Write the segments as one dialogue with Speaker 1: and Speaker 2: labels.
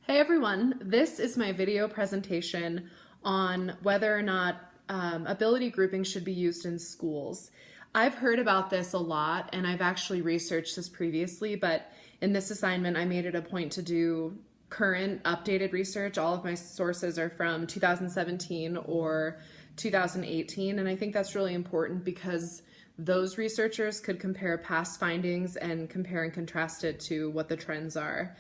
Speaker 1: Hey everyone, this is my video presentation on whether or not ability grouping should be used in schools. I've heard about this a lot and I've actually researched this previously, but in this assignment I made it a point to do current updated research. All of my sources are from 2017 or 2018, and I think that's really important because those researchers could compare past findings and compare and contrast it to what the trends are.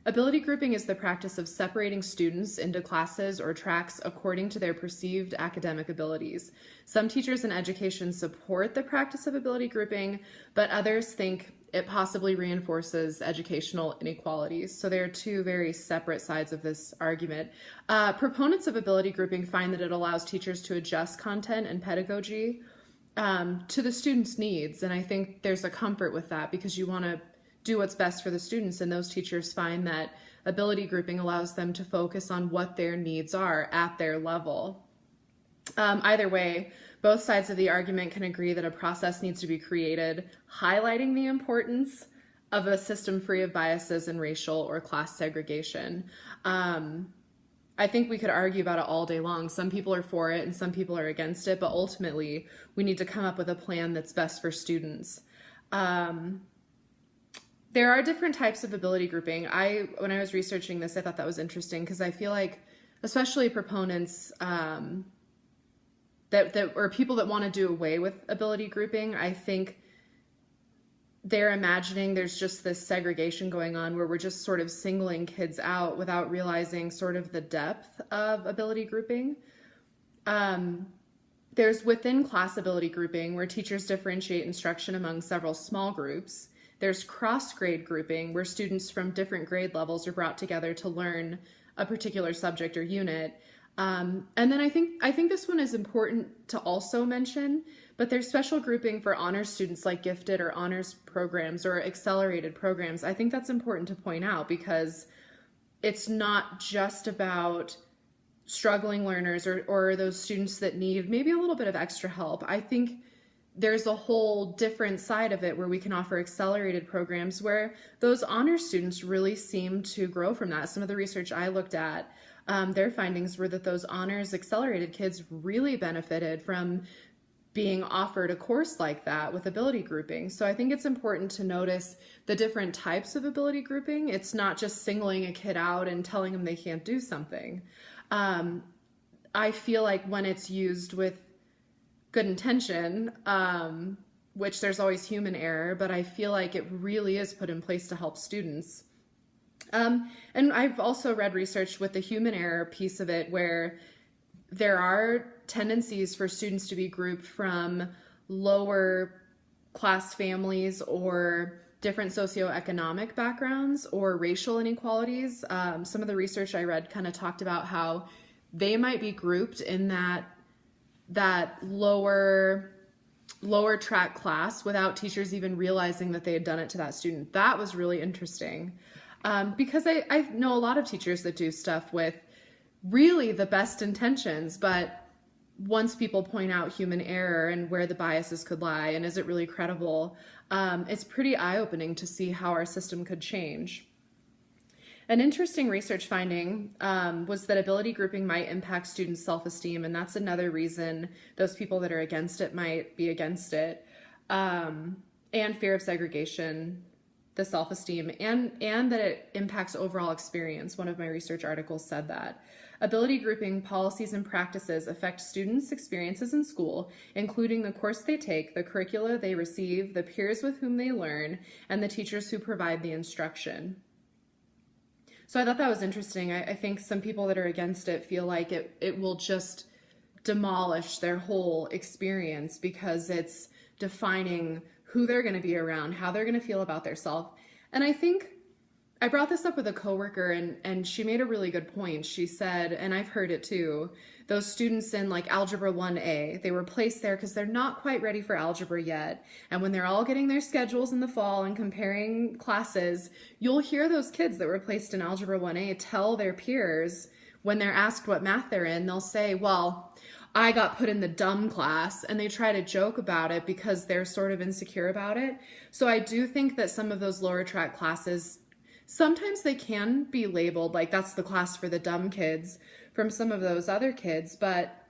Speaker 1: Ability grouping is the practice of separating students into classes or tracks according to their perceived academic abilities. Some teachers in education support the practice of ability grouping, but others think it possibly reinforces educational inequalities. So there are two very separate sides of this argument. Proponents of ability grouping find that it allows teachers to adjust content and pedagogy to the students' needs, and I think there's a comfort with that because you want to do what's best for the students, and those teachers find that ability grouping allows them to focus on what their needs are at their level. Either way, both sides of the argument can agree that a process needs to be created highlighting the importance of a system free of biases and racial or class segregation. I think we could argue about it all day long. Some people are for it and some people are against it, but ultimately we need to come up with a plan that's best for students. There are different types of ability grouping. When I was researching this, I thought that was interesting because I feel like, especially proponents or people that want to do away with ability grouping, I think they're imagining there's just this segregation going on where we're just sort of singling kids out without realizing sort of the depth of ability grouping. There's within class ability grouping where teachers differentiate instruction among several small groups. There's cross-grade grouping, where students from different grade levels are brought together to learn a particular subject or unit. And then I think this one is important to also mention, but there's special grouping for honors students like gifted or honors programs or accelerated programs. I think that's important to point out because it's not just about struggling learners or those students that need maybe a little bit of extra help. I think there's a whole different side of it where we can offer accelerated programs where those honors students really seem to grow from that. Some of the research I looked at, their findings were that those honors accelerated kids really benefited from being offered a course like that with ability grouping. So I think it's important to notice the different types of ability grouping. It's not just singling a kid out and telling them they can't do something. I feel like when it's used with good intention, which there's always human error, but I feel like it really is put in place to help students. And I've also read research with the human error piece of it where there are tendencies for students to be grouped from lower class families or different socioeconomic backgrounds or racial inequalities. Some of the research I read kind of talked about how they might be grouped in that lower track class without teachers even realizing that they had done it to that student. That was really interesting because I know a lot of teachers that do stuff with really the best intentions, but once people point out human error and where the biases could lie and is it really credible, it's pretty eye-opening to see how our system could change. An interesting research finding was that ability grouping might impact students' self-esteem, and that's another reason those people that are against it might be against it. And fear of segregation, the self-esteem, and that it impacts overall experience. One of my research articles said that. Ability grouping policies and practices affect students' experiences in school, including the course they take, the curricula they receive, the peers with whom they learn, and the teachers who provide the instruction. So I thought that was interesting. I think some people that are against it feel like it will just demolish their whole experience because it's defining who they're going to be around, how they're going to feel about themselves. And I think I brought this up with a coworker and she made a really good point. She said, and I've heard it too, those students in like Algebra 1A, they were placed there because they're not quite ready for algebra yet. And when they're all getting their schedules in the fall and comparing classes, you'll hear those kids that were placed in Algebra 1A tell their peers when they're asked what math they're in, they'll say, well, I got put in the dumb class, and they try to joke about it because they're sort of insecure about it. So I do think that some of those lower track classes Sometimes they can be labeled like that's the class for the dumb kids from some of those other kids, but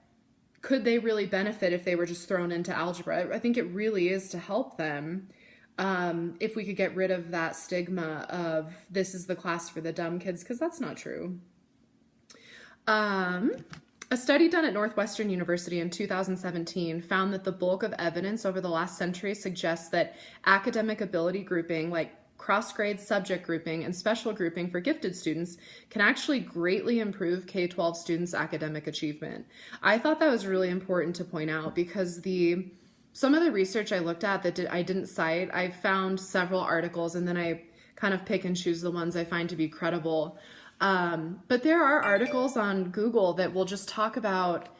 Speaker 1: could they really benefit if they were just thrown into algebra? I think it really is to help them. If we could get rid of that stigma of this is the class for the dumb kids, because that's not true. A study done at Northwestern University in 2017 found that the bulk of evidence over the last century suggests that academic ability grouping, like cross-grade subject grouping and special grouping for gifted students, can actually greatly improve K-12 students' academic achievement. I thought that was really important to point out because some of the research I looked at that I didn't cite, I found several articles and then I kind of pick and choose the ones I find to be credible. But there are articles on Google that will just talk about,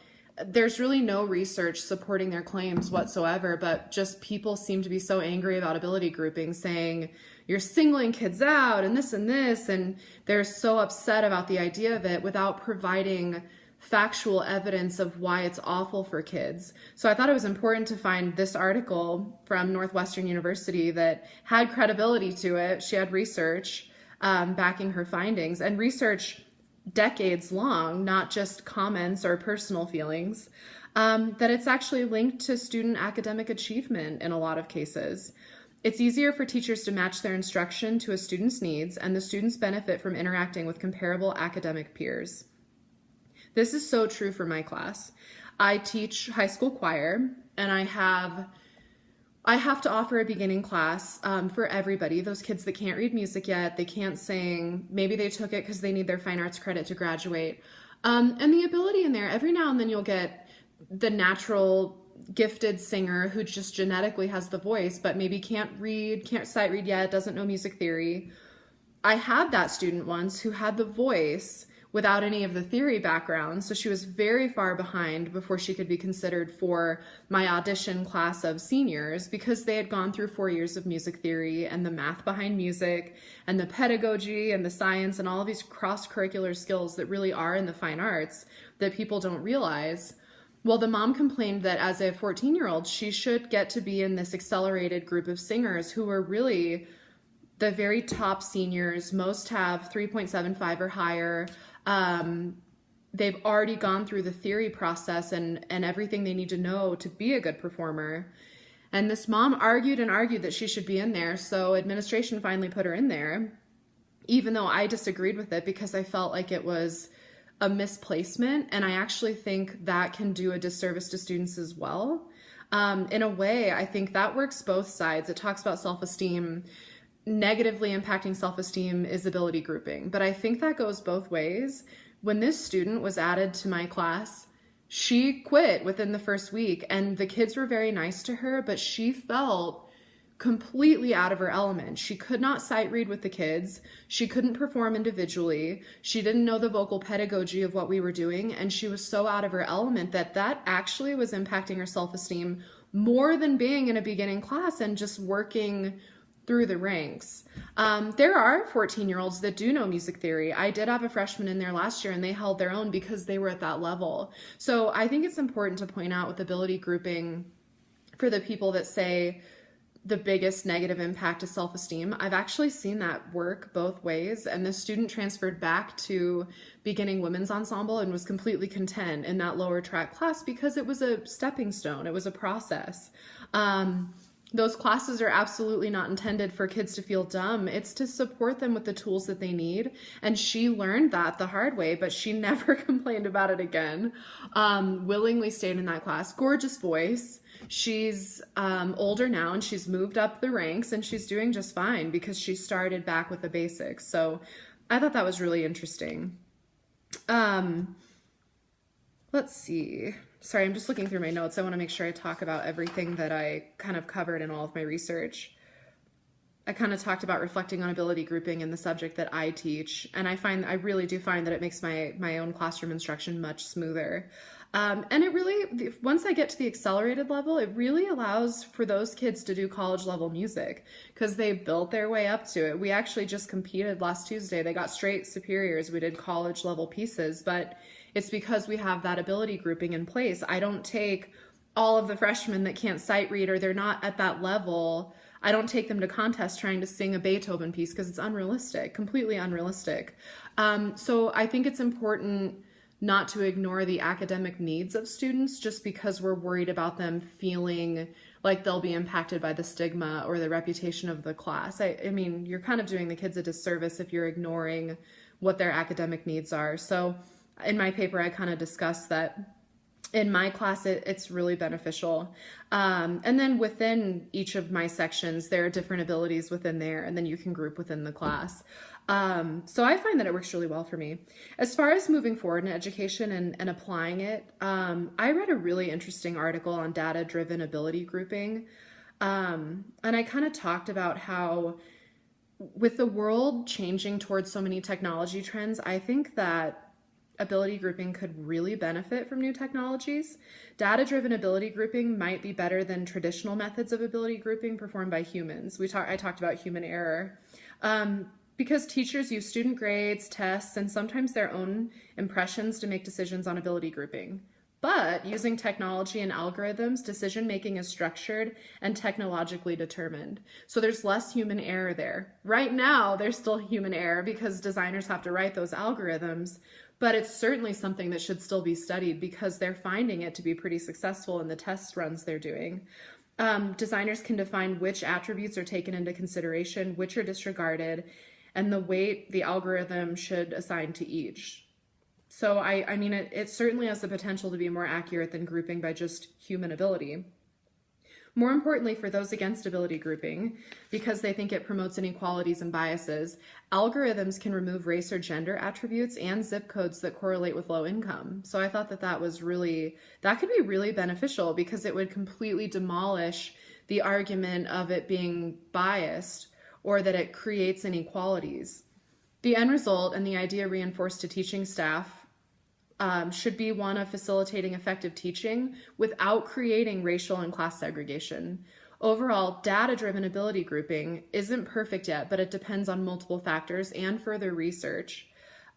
Speaker 1: there's really no research supporting their claims whatsoever, but just people seem to be so angry about ability grouping, saying you're singling kids out and this, and they're so upset about the idea of it without providing factual evidence of why it's awful for kids. So I thought it was important to find this article from Northwestern University that had credibility to it. She had research backing her findings, and research decades long, not just comments or personal feelings, that it's actually linked to student academic achievement in a lot of cases. It's easier for teachers to match their instruction to a student's needs, and the students benefit from interacting with comparable academic peers. This is so true for my class. I teach high school choir, and I have to offer a beginning class for everybody. Those kids that can't read music yet, they can't sing, maybe they took it because they need their fine arts credit to graduate. And the ability in there, every now and then you'll get the natural gifted singer who just genetically has the voice, but maybe can't sight read yet, doesn't know music theory. I had that student once who had the voice without any of the theory background, so she was very far behind before she could be considered for my audition class of seniors because they had gone through 4 years of music theory and the math behind music and the pedagogy and the science and all of these cross-curricular skills that really are in the fine arts that people don't realize. Well, the mom complained that as a 14-year-old, she should get to be in this accelerated group of singers who were really the very top seniors. Most have 3.75 or higher. They've already gone through the theory process and everything they need to know to be a good performer. And this mom argued and argued that she should be in there. So administration finally put her in there, even though I disagreed with it because I felt like it was a misplacement. And I actually think that can do a disservice to students as well. In a way, I think that works both sides. It talks about self-esteem. Negatively impacting self-esteem is ability grouping, but I think that goes both ways. When this student was added to my class, she quit within the first week, and the kids were very nice to her, but she felt completely out of her element. She could not sight read with the kids. She couldn't perform individually. She didn't know the vocal pedagogy of what we were doing, and she was so out of her element that actually was impacting her self-esteem more than being in a beginning class and just working through the ranks. There are 14-year-olds that do know music theory. I did have a freshman in there last year and they held their own because they were at that level. So I think it's important to point out with ability grouping for the people that say the biggest negative impact is self-esteem. I've actually seen that work both ways, and the student transferred back to beginning women's ensemble and was completely content in that lower track class because it was a stepping stone. It was a process. Those classes are absolutely not intended for kids to feel dumb. It's to support them with the tools that they need. And she learned that the hard way, but she never complained about it again. Willingly stayed in that class. Gorgeous voice. She's older now and she's moved up the ranks and she's doing just fine because she started back with the basics. So I thought that was really interesting. Let's see. Sorry, I'm just looking through my notes. I want to make sure I talk about everything that I kind of covered in all of my research. I kind of talked about reflecting on ability grouping in the subject that I teach, and I really do find that it makes my own classroom instruction much smoother. And it really, once I get to the accelerated level, it really allows for those kids to do college level music because they built their way up to it. We actually just competed last Tuesday. They got straight superiors. We did college level pieces, but it's because we have that ability grouping in place. I don't take all of the freshmen that can't sight read or they're not at that level I don't take them to contests trying to sing a Beethoven piece because it's unrealistic, completely unrealistic. So I think it's important not to ignore the academic needs of students just because we're worried about them feeling like they'll be impacted by the stigma or the reputation of the class. I mean, you're kind of doing the kids a disservice if you're ignoring what their academic needs are. So in my paper, I kind of discussed that in my class, it's really beneficial. And then within each of my sections, there are different abilities within there, and then you can group within the class. So I find that it works really well for me. As far as moving forward in education and applying it, I read a really interesting article on data-driven ability grouping. And I kind of talked about how with the world changing towards so many technology trends, I think that ability grouping could really benefit from new technologies. Data-driven ability grouping might be better than traditional methods of ability grouping performed by humans. I talked about human error. Because teachers use student grades, tests, and sometimes their own impressions to make decisions on ability grouping. But using technology and algorithms, decision-making is structured and technologically determined. So there's less human error there. Right now, there's still human error because designers have to write those algorithms, but it's certainly something that should still be studied because they're finding it to be pretty successful in the test runs they're doing. Designers can define which attributes are taken into consideration, which are disregarded, and the weight the algorithm should assign to each. So I mean, it certainly has the potential to be more accurate than grouping by just human ability. More importantly, for those against ability grouping, because they think it promotes inequalities and biases, algorithms can remove race or gender attributes and zip codes that correlate with low income. So I thought that could be really beneficial because it would completely demolish the argument of it being biased or that it creates inequalities. The end result and the idea reinforced to teaching staff should be one of facilitating effective teaching without creating racial and class segregation. Overall, data-driven ability grouping isn't perfect yet, but it depends on multiple factors and further research.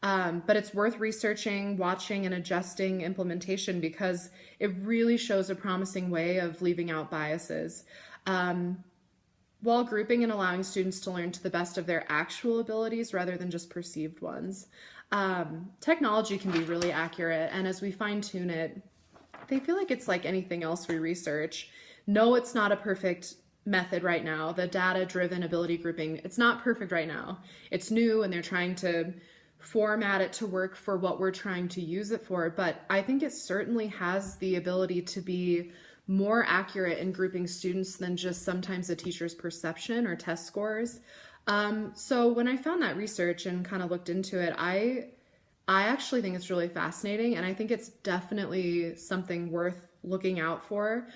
Speaker 1: But it's worth researching, watching, and adjusting implementation because it really shows a promising way of leaving out biases. While grouping and allowing students to learn to the best of their actual abilities rather than just perceived ones. Technology can be really accurate, and as we fine-tune it, they feel like it's like anything else we research. No, it's not a perfect method right now. The data-driven ability grouping, it's not perfect right now. It's new, and they're trying to format it to work for what we're trying to use it for, but I think it certainly has the ability to be more accurate in grouping students than just sometimes a teacher's perception or test scores. So when I found that research and kind of looked into it, I actually think it's really fascinating, and I think it's definitely something worth looking out for.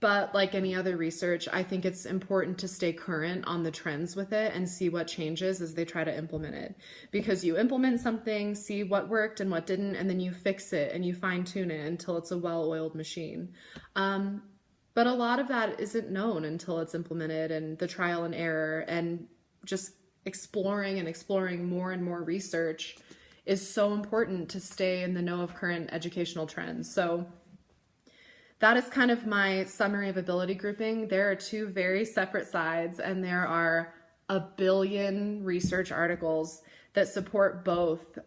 Speaker 1: But like any other research, I think it's important to stay current on the trends with it and see what changes as they try to implement it. Because you implement something, see what worked and what didn't, and then you fix it and you fine-tune it until it's a well-oiled machine. But a lot of that isn't known until it's implemented, and the trial and error and just exploring more and more research is so important to stay in the know of current educational trends. So that is kind of my summary of ability grouping. There are two very separate sides, and there are a billion research articles that support both,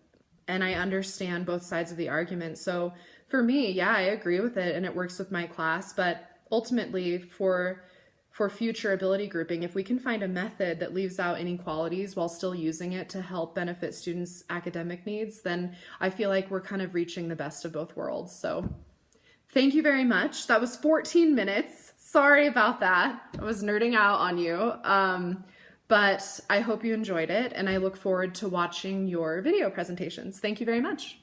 Speaker 1: and I understand both sides of the argument. So for me, yeah, I agree with it, and it works with my class, but ultimately for future ability grouping, if we can find a method that leaves out inequalities while still using it to help benefit students' academic needs, then I feel like we're kind of reaching the best of both worlds. So thank you very much. That was 14 minutes. Sorry about that. I was nerding out on you. But I hope you enjoyed it, and I look forward to watching your video presentations. Thank you very much.